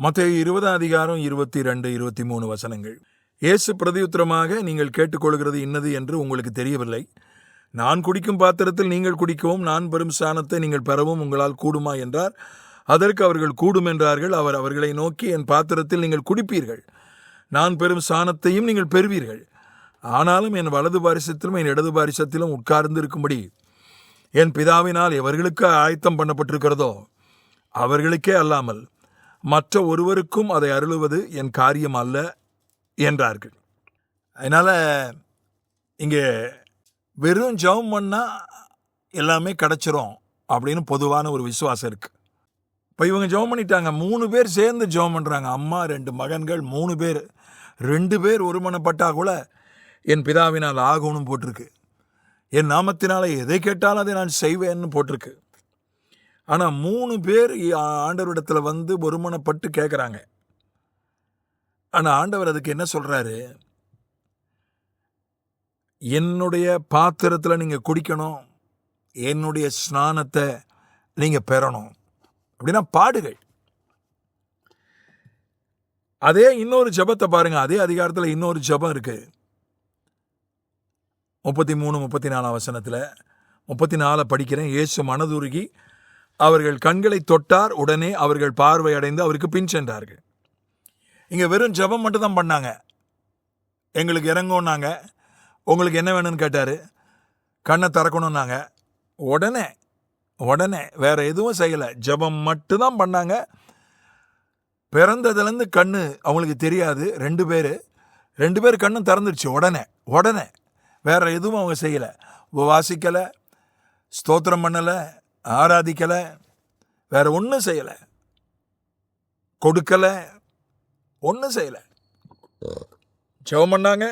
மத்தேயு 20:22-23 இயேசு பிரதியுத்தரமாக, நீங்கள் கேட்டுக்கொள்கிறது இன்னது என்று உங்களுக்கு தெரியவில்லை. நான் குடிக்கும் பாத்திரத்தில் நீங்கள் குடிக்கவும் நான் பெறும் ஸ்நானத்தை நீங்கள் பெறவும் உங்களால் கூடுமா என்றார். அதற்கு அவர்கள் கூடும் என்றார்கள். அவர் அவர்களை நோக்கி, என் பாத்திரத்தில் நீங்கள் குடிப்பீர்கள், நான் பெறும் ஸ்நானத்தையும் நீங்கள் பெறுவீர்கள். ஆனாலும் என் வலது பாரிசத்திலும் என் இடது பாரிசத்திலும் உட்கார்ந்து இருக்கும்படி என் பிதாவினால் எவர்களுக்கு ஆயத்தம் பண்ணப்பட்டிருக்கிறதோ அவர்களுக்கே அல்லாமல் மற்ற ஒருவருக்கும் அதை அருளுவது என் காரியம் அல்ல என்றார்கள். அதனால் இங்கே வெறும் ஜெபம் பண்ணால் எல்லாமே கிடச்சிரும் அப்படின்னு பொதுவான ஒரு விசுவாசம் இருக்குது. இப்போ இவங்க ஜெபம் பண்ணிட்டாங்க. 3 பேர் சேர்ந்து ஜெபம் பண்ணுறாங்க. அம்மா, 2 மகன்கள், 3 பேர். 2 பேர் ஒருமனப்பட்டா கூட என் பிதாவினால் ஆகும்னு போட்டிருக்கு. என் நாமத்தினால எதை கேட்டாலும் அதை நான் செய்வேன்னு போட்டிருக்கு. ஆனால் 3 பேர் ஆண்டவரிடத்தில் வந்து ஒருமனப்பட்டு கேட்குறாங்க. ஆனால் ஆண்டவர் அதுக்கு என்ன சொல்கிறாரு? என்னுடைய பாத்திரத்தில் நீங்கள் குடிக்கணும், என்னுடைய ஸ்நானத்தை நீங்கள் பெறணும் அப்படின்னா பாடுகள். அதே இன்னொரு ஜெபத்தை பாருங்கள். அதே அதிகாரத்தில் இன்னொரு ஜெபம் இருக்குது. 33-34 34 படிக்கிறேன். இயேசு மனதுருகி அவர்கள் கண்களை தொட்டார். உடனே அவர்கள் பார்வை அடைந்து அவருக்கு பின் சென்றார்கள். இங்கே வெறும் ஜெபம் மட்டும் தான் பண்ணாங்க. எங்களுக்கு இறங்கணுன்னாங்க. உங்களுக்கு என்ன வேணும்னு கேட்டார். கண்ணை திறக்கணுன்னாங்க. உடனே வேற எதுவும் செய்யலை. ஜெபம் மட்டும்தான் பண்ணாங்க. பிறந்ததுலேருந்து கண்ணு அவங்களுக்கு தெரியாது. 2 பேர் கண்ணும் திறந்துடுச்சு. உடனே வேற எதுவும் அவங்க செய்யலை. உபவாசிக்கலை, ஸ்தோத்திரம் பண்ணலை, ஆராதிக்கலை, வேற ஒன்றும் செய்யலை, கொடுக்கலை, ஒன்றும் செய்யலை. ஜெபம் பண்ணாங்க,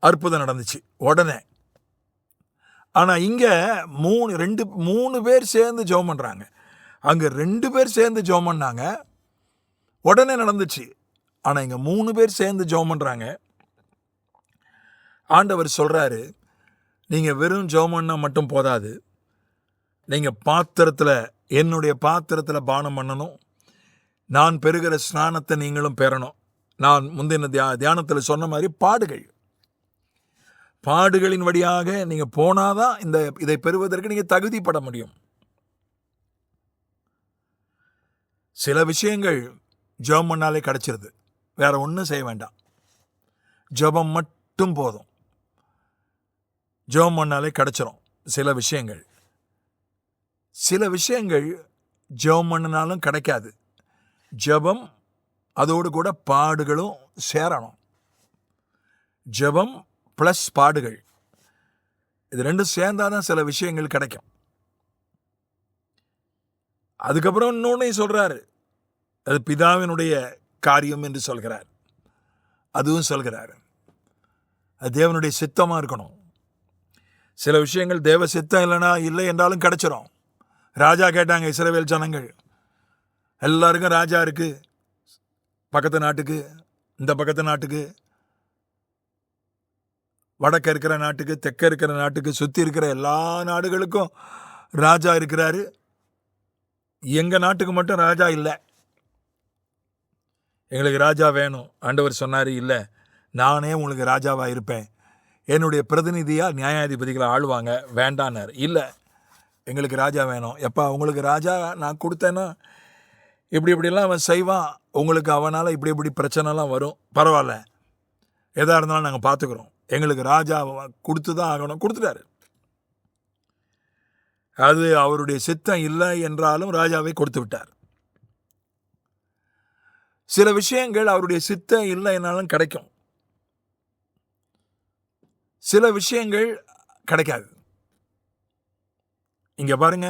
அற்புதம் நடந்துச்சு உடனே. ஆனால் இங்கே 3 பேர் சேர்ந்து ஜெபம் பண்ணுறாங்க. அங்கே 2 பேர் சேர்ந்து ஜெபம் பண்ணாங்க, உடனே நடந்துச்சு. ஆனால் இங்கே 3 பேர் சேர்ந்து ஜெபம் பண்ணுறாங்க. ஆண்டவர் சொல்கிறாரு, நீங்கள் வெறும் ஜெபம் பண்ணால் மட்டும் போதாது, நீங்கள் பாத்திரத்தில், என்னுடைய பாத்திரத்தில் பானம் பண்ணணும், நான் பெறுகிற ஸ்நானத்தை நீங்களும் பெறணும். நான் முந்தின தியானத்தில் சொன்ன மாதிரி பாடுகளின் வழியாக நீங்கள் போனாதான் இதை பெறுவதற்கு நீங்கள் தகுதிப்பட முடியும். சில விஷயங்கள் ஜெபம் பண்ணாலே கிடச்சிருது. வேற ஒன்றும் செய்ய வேண்டாம், ஜெபம் மட்டும் போதும். ஜெபம் பண்ணாலே கிடச்சிரும். சில விஷயங்கள் ஜெபம் பண்ணினாலும் கிடைக்காது. ஜெபம் அதோடு கூட பாடுகளும் சேரணும். ஜெபம் ப்ளஸ் பாடுகள், இது 2 சேர்ந்தாதான் சில விஷயங்கள் கிடைக்கும். அதுக்கப்புறம் இன்னொன்னையும் சொல்கிறாரு. அது பிதாவினுடைய காரியம் என்று சொல்கிறார். அதுவும் சொல்கிறார், அது தேவனுடைய சித்தமாக இருக்கணும். சில விஷயங்கள் தேவ சித்தம் இல்லை என்றாலும் கிடைச்சிரும். ராஜா கேட்டாங்க இஸ்ரவேல் ஜனங்கள். எல்லாருக்கும் ராஜா இருக்கு, பக்கத்து நாட்டுக்கு, இந்த பக்கத்து நாட்டுக்கு, வடக்க இருக்கிற நாட்டுக்கு, தெற்க இருக்கிற நாட்டுக்கு, சுற்றி இருக்கிற எல்லா நாடுகளுக்கும் ராஜா இருக்கிறாரு. எங்கள் நாட்டுக்கு மட்டும் ராஜா இல்லை, எங்களுக்கு ராஜா வேணும். ஆண்டவர் சொன்னார், இல்லை, நானே உங்களுக்கு ராஜாவாக இருப்பேன், என்னுடைய பிரதிநிதியாக நியாயாதிபதிகளை ஆளுவாங்க, வேண்டான்னார். இல்லை, எங்களுக்கு ராஜா வேணும். எப்பா உங்களுக்கு ராஜா நான் கொடுத்தேன்னா இப்படிலாம் அவன் செய்வான், உங்களுக்கு அவனால் இப்படி பிரச்சனைலாம் வரும், பரவாயில்ல, எதாக இருந்தாலும் நாங்கள் பார்த்துக்குறோம், எங்களுக்கு ராஜா கொடுத்து தான் ஆகணும். கொடுத்துட்டாரு. அது அவருடைய சித்தம் இல்லை என்றாலும் ராஜாவை கொடுத்து விட்டார். சில விஷயங்கள் அவருடைய சித்தம் இல்லை என்னாலும் கிடைக்கும், சில விஷயங்கள் கிடைக்காது. இங்கே பாருங்க,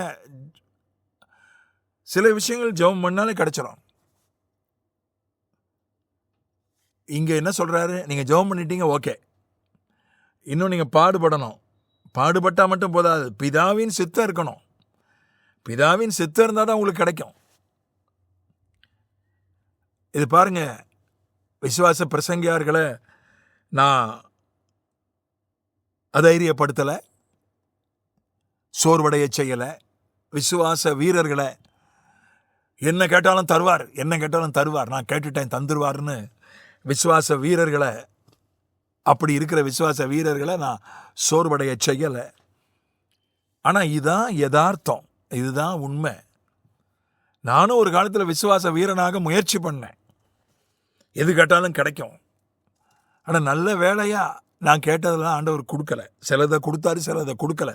சில விஷயங்கள் ஜெபம் பண்ணாலே கிடைச்சிடும். இங்கே என்ன சொல்கிறாரு? நீங்கள் ஜெபம் பண்ணிட்டீங்க, ஓகே, இன்னும் நீங்கள் பாடுபடணும். பாடுபட்டால் மட்டும் போதாது, பிதாவின் சித்தம் இருக்கணும். பிதாவின் சித்தம் இருந்தால் தான் உங்களுக்கு கிடைக்கும். இது பாருங்க, விசுவாச பிரசங்கியார்களை நான் அதைரியப்படுத்தலை, சோர்வடைய செய்யலை. விசுவாச வீரர்களை என்ன கேட்டாலும் தருவார், என்ன கேட்டாலும் தருவார், நான் கேட்டுட்டேன் தந்துருவார்னு விசுவாச வீரர்களை, அப்படி இருக்கிற விசுவாச வீரர்களை நான் சோர்வடைய செய்யலை. ஆனால் இதுதான் யதார்த்தம், இதுதான் உண்மை. நானும் ஒரு காலத்தில் விசுவாச வீரனாக முயற்சி பண்ணேன். எது கேட்டாலும் கிடைக்கும். ஆனால் நல்ல வேலையாக நான் கேட்டதெல்லாம் ஆண்டவர் கொடுக்கல. சிலதை கொடுத்தாரு, சிலதை கொடுக்கல.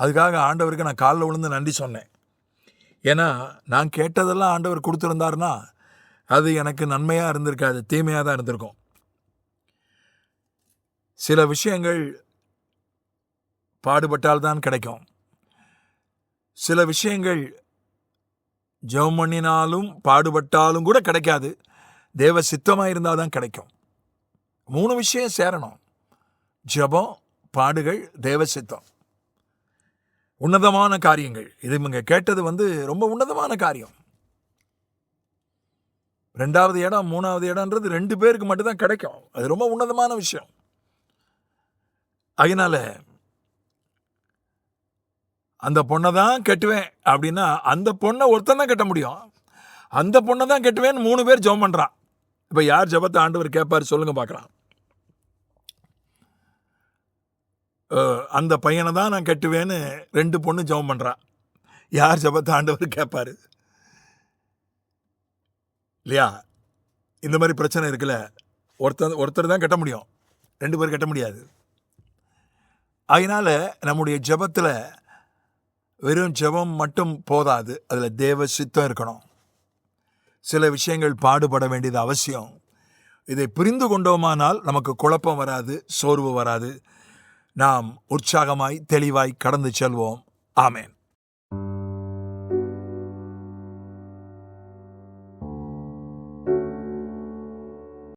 அதுக்காக ஆண்டவருக்கு நான் காலில் விழுந்து நன்றி சொன்னேன். ஏன்னா நான் கேட்டதெல்லாம் ஆண்டவர் கொடுத்துருந்தாருன்னா அது எனக்கு நன்மையாக இருந்திருக்காது, தீமையாக தான் இருந்திருக்கும். சில விஷயங்கள் பாடுபட்டால்தான் கிடைக்கும். சில விஷயங்கள் ஜெபம் பண்ணினாலும் பாடுபட்டாலும் கூட கிடைக்காது. தேவ சித்தமாக இருந்தால் தான் கிடைக்கும். 3 விஷயம் சேரணும்: ஜெபம், பாடுகள், தேவ சித்தம். உன்னதமான காரியங்கள். இது இவங்க கேட்டது ரொம்ப உன்னதமான காரியம். 2வது இடம் 3வது இடம்ன்றது 2 பேருக்கு மட்டும்தான் கிடைக்கும். அது ரொம்ப உன்னதமான விஷயம். அதனால அந்த பொண்ணை தான் கட்டுவேன் அப்படின்னா அந்த பொண்ணை ஒருத்தன் தான் கட்ட முடியும். அந்த பொண்ணை தான் கட்டுவேன்னு 3 பேர் ஜெபம் பண்ணுறான். இப்போ யார் ஜெபத்தை ஆண்டவர் கேட்பார் சொல்லுங்க பார்க்கலாம். அந்த பையனை தான் நான் கட்டுவேன்னு 2 பொண்ணு ஜெபம் பண்ணுறான். யார் ஜெபத்தை ஆண்டவர் கேட்பார்? இல்லையா? இந்த மாதிரி பிரச்சனை இருக்குல்ல. ஒருத்தர் தான் கட்ட முடியும், 2 பேர் கட்ட முடியாது. அதனால நம்முடைய ஜெபத்தில் வெறும் ஜெபம் மட்டும் போதாது, அதில் தேவ சித்தம் இருக்கணும். சில விஷயங்கள் பாடுபட வேண்டியது அவசியம். இதை புரிந்து கொண்டோமானால் நமக்கு குழப்பம் வராது, சோர்வு வராது. நாம் உற்சாகமாய் தெளிவாய் கடந்து செல்வோம். ஆமென்.